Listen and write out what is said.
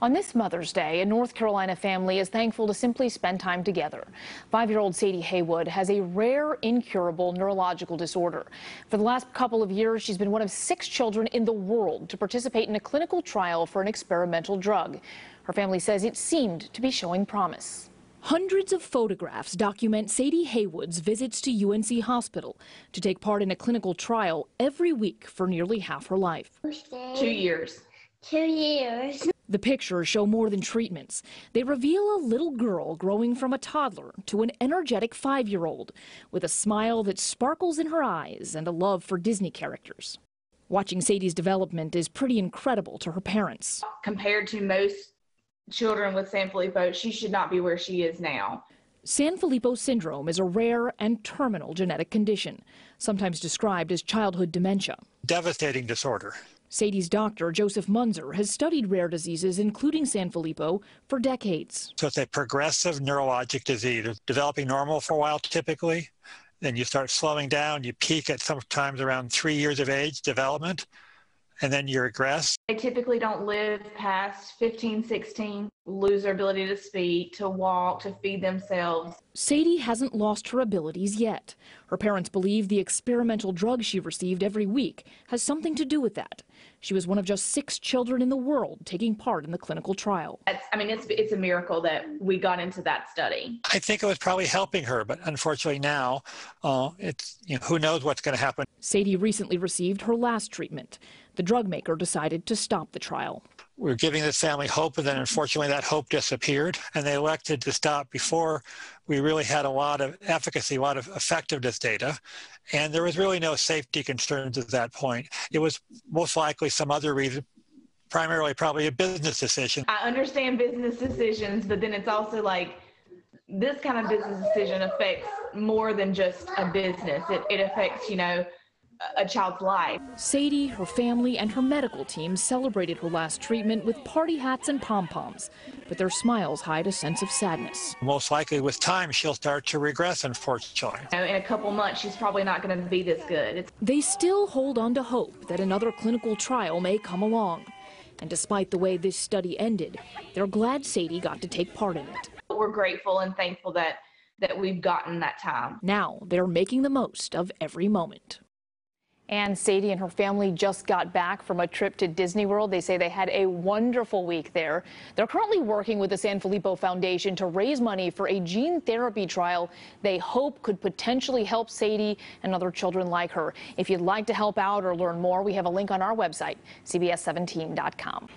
On this Mother's Day, a North Carolina family is thankful to simply spend time together. 5-year-old Sadie Haywood has a rare, incurable neurological disorder. For the last couple of years, she's been one of 6 children in the world to participate in a clinical trial for an experimental drug. Her family says it seemed to be showing promise. Hundreds of photographs document Sadie Haywood's visits to UNC Hospital to take part in a clinical trial every week for nearly half her life. 2 years. 2 years. The pictures show more than treatments. They reveal a little girl growing from a toddler to an energetic 5-year-old with a smile that sparkles in her eyes and a love for Disney characters. Watching Sadie's development is pretty incredible to her parents. Compared to most children with Sanfilippo, she should not be where she is now. Sanfilippo syndrome is a rare and terminal genetic condition, sometimes described as childhood dementia. Devastating disorder. Sadie's doctor, Joseph Munzer, has studied rare diseases, including Sanfilippo, for decades. So it's a progressive neurologic disease, developing normal for a while typically. Then you start slowing down. You peak at sometimes around 3 years of age development, and then you regress. They typically don't live past 15, 16, lose their ability to speak, to walk, to feed themselves. Sadie hasn't lost her abilities yet. Her parents believe the experimental drug she received every week has something to do with that. She was one of just 6 children in the world taking part in the clinical trial. It's a miracle that we got into that study. I think it was probably helping her, but unfortunately now, who knows what's going to happen. Sadie recently received her last treatment. The drug maker decided to stop the trial. We're giving this family hope, and then unfortunately that hope disappeared, and they elected to stop before we really had a lot of efficacy, a lot of effectiveness data, and there was really no safety concerns at that point. It was most likely some other reason, primarily probably a business decision. I understand business decisions, but then it's also like this kind of business decision affects more than just a business. It affects, a child's life. Sadie, her family, and her medical team celebrated her last treatment with party hats and pom-poms, but their smiles hide a sense of sadness. Most likely with time, she'll start to regress, unfortunately. In a couple months, she's probably not going to be this good. They still hold on to hope that another clinical trial may come along. And despite the way this study ended, they're glad Sadie got to take part in it. We're grateful and thankful that we've gotten that time. Now they're making the most of every moment. And Sadie and her family just got back from a trip to Disney World. They say they had a wonderful week there. They're currently working with the Sanfilippo Foundation to raise money for a gene therapy trial they hope could potentially help Sadie and other children like her. If you'd like to help out or learn more, we have a link on our website, CBS17.com.